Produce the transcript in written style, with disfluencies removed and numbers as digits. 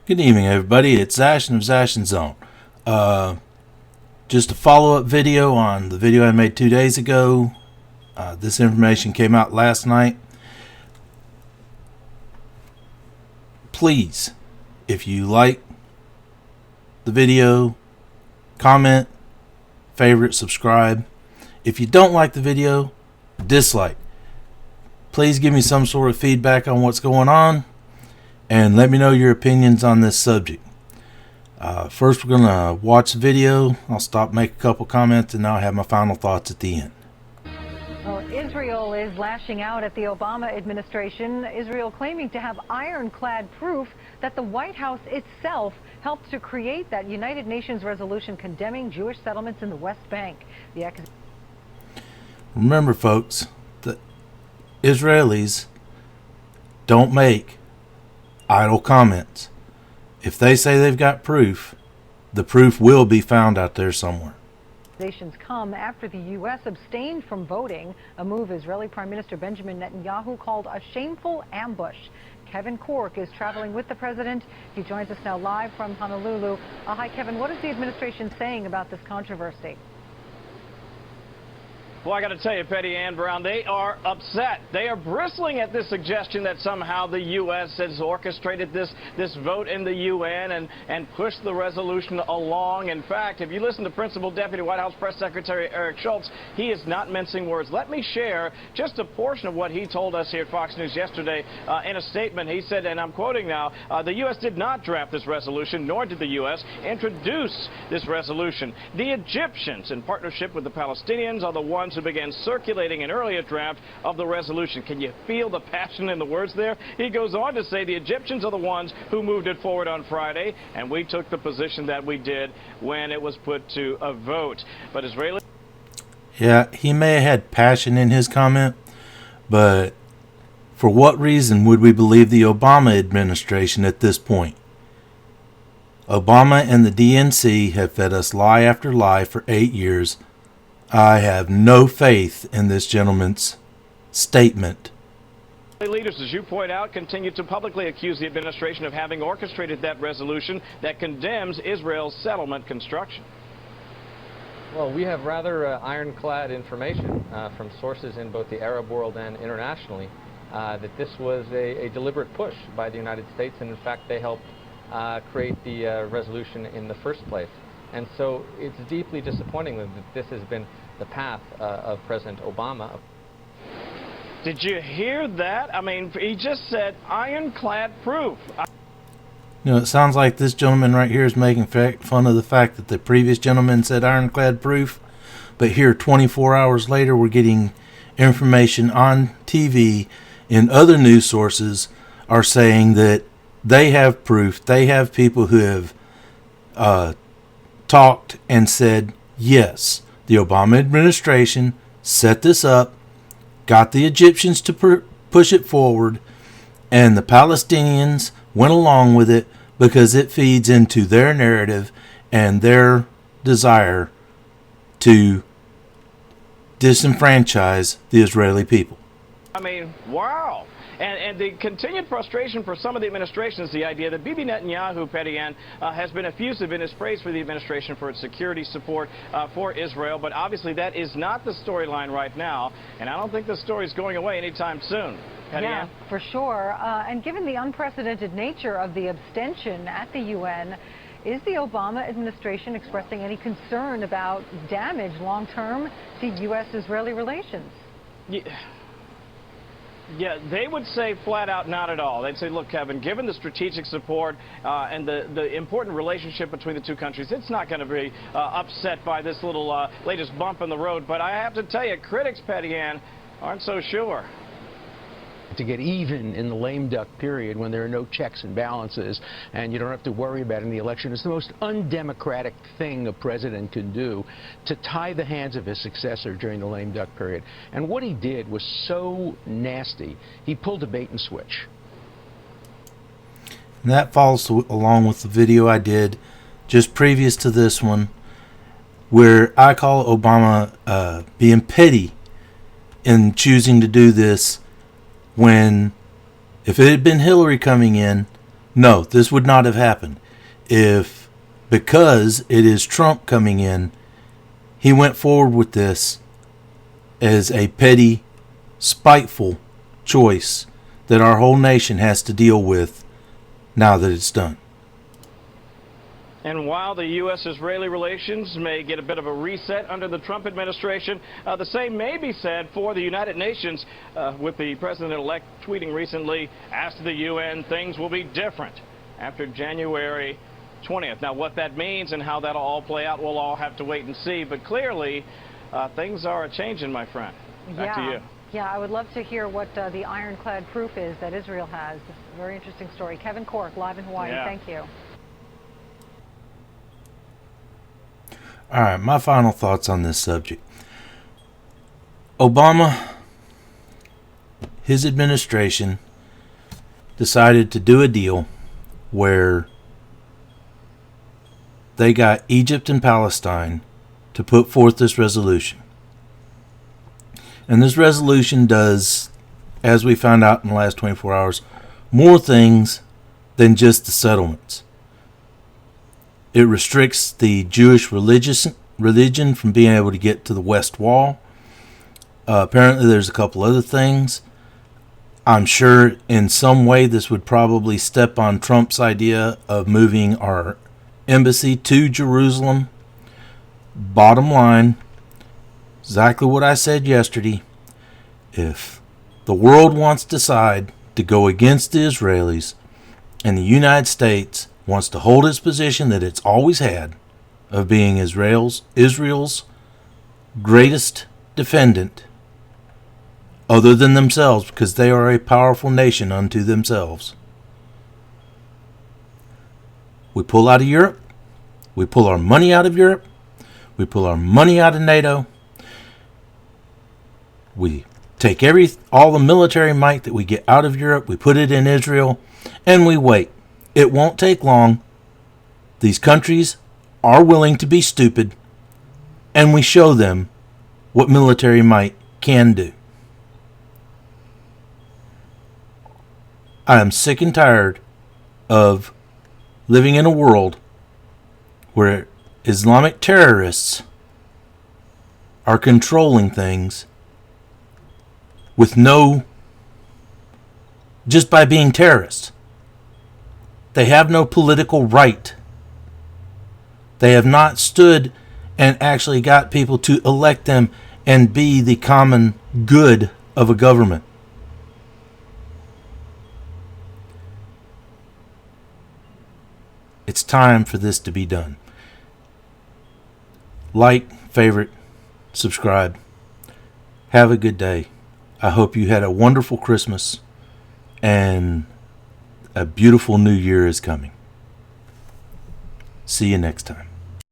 Good evening, everybody. It's Zashin of Zashin Zone. Just a follow-up video on the video I made 2 days ago. This information came out last night. Please, if you like the video, comment, favorite, subscribe. If you don't like the video, dislike. Please give me some sort of feedback on what's going on, and let me know your opinions on this subject. First, we're going to watch the video. I'll stop, make a couple comments, and now I have my final thoughts at the end. Well, Israel is lashing out at the Obama administration. Israel claiming to have ironclad proof that the White House itself helped to create that United Nations resolution condemning Jewish settlements in the West Bank. Remember, folks, the Israelis don't make idle comments. If they say they've got proof, the proof will be found out there somewhere. Accusations come after the U.S. abstained from voting, a move Israeli Prime Minister Benjamin Netanyahu called a shameful ambush. Kevin Cork is traveling with the president. He joins us now live from Honolulu. Hi, Kevin. What is the administration saying about this controversy? Well, I got to tell you, Petty Ann Brown, they are upset. They are bristling at this suggestion that somehow the U.S. has orchestrated this vote in the UN and pushed the resolution along. In fact, if you listen to Principal Deputy White House Press Secretary Eric Schultz, he is not mincing words. Let me share just a portion of what he told us here at Fox News yesterday in a statement. He said, and I'm quoting now, the U.S. did not draft this resolution, nor did the U.S. introduce this resolution. The Egyptians, in partnership with the Palestinians, are the ones who began circulating an earlier draft of the resolution. Can you feel the passion in the words there? He goes on to say the Egyptians are the ones who moved it forward on Friday, and we took the position that we did when it was put to a vote. But Israeli... Yeah, he may have had passion in his comment, but for what reason would we believe the Obama administration at this point? Obama and the DNC have fed us lie after lie for 8 years. I have no faith in this gentleman's statement. Leaders, as you point out, continue to publicly accuse the administration of having orchestrated that resolution that condemns Israel's settlement construction. Well, we have rather ironclad information from sources in both the Arab world and internationally that this was a deliberate push by the United States, and in fact they helped create the resolution in the first place. And so it's deeply disappointing that this has been the path of President Obama. Did you hear that? I mean, he just said ironclad proof. You know, it sounds like this gentleman right here is making fun of the fact that the previous gentleman said ironclad proof, but here 24 hours later we're getting information on TV and other news sources are saying that they have proof. They have people who have talked and said, yes, the Obama administration set this up, got the Egyptians to push it forward, and the Palestinians went along with it because it feeds into their narrative and their desire to disenfranchise the Israeli people. I mean, wow. And the continued frustration for some of the administration is the idea that Bibi Netanyahu, Petty Ann, has been effusive in his praise for the administration for its security support for Israel. But obviously that is not the storyline right now. And I don't think the story is going away anytime soon. Petty Ann? For sure. And given the unprecedented nature of the abstention at the UN, is the Obama administration expressing any concern about damage long-term to U.S.-Israeli relations? Yeah, they would say flat out not at all. They'd say, look, Kevin, given the strategic support and the important relationship between the two countries, it's not going to be upset by this little latest bump in the road. But I have to tell you, critics, Petty Ann, aren't so sure. To get even in the lame duck period when there are no checks and balances and you don't have to worry about it in the election. It's the most undemocratic thing a president can do, to tie the hands of his successor during the lame duck period. And what he did was so nasty. He pulled a bait and switch. And that falls along with the video I did just previous to this one, where I call Obama being petty in choosing to do this, when if it had been Hillary coming in, No, this would not have happened if, because it is Trump coming in, he went forward with this as a petty, spiteful choice that our whole nation has to deal with now that it's done. And while the U.S.-Israeli relations may get a bit of a reset under the Trump administration, the same may be said for the United Nations, with the president-elect tweeting recently, asked the UN things will be different after January 20th. Now, what that means and how that'll all play out, we'll all have to wait and see. But clearly, things are changing, my friend. Back to you. Yeah, I would love to hear what the ironclad proof is that Israel has. Very interesting story. Kevin Corke, live in Hawaii. Yeah. Thank you. All right, my final thoughts on this subject. Obama, his administration, decided to do a deal where they got Egypt and Palestine to put forth this resolution. And this resolution does, as we found out in the last 24 hours, more things than just the settlements. It restricts the Jewish religion from being able to get to the West Wall. Apparently there's a couple other things. I'm sure in some way this would probably step on Trump's idea of moving our embassy to Jerusalem. Bottom line, exactly what I said yesterday. If the world wants to decide to go against the Israelis and the United States wants to hold its position that it's always had of being Israel's greatest defendant other than themselves, because they are a powerful nation unto themselves. We pull out of Europe. We pull our money out of Europe. We pull our money out of NATO. We take all the military might that we get out of Europe. We put it in Israel, and we wait. It won't take long. These countries are willing to be stupid, and we show them what military might can do. I am sick and tired of living in a world where Islamic terrorists are controlling things just by being terrorists. They have no political right. They have not stood and actually got people to elect them and be the common good of a government. It's time for this to be done. Like, favorite, subscribe. Have a good day. I hope you had a wonderful Christmas and a beautiful new year is coming. See you next time.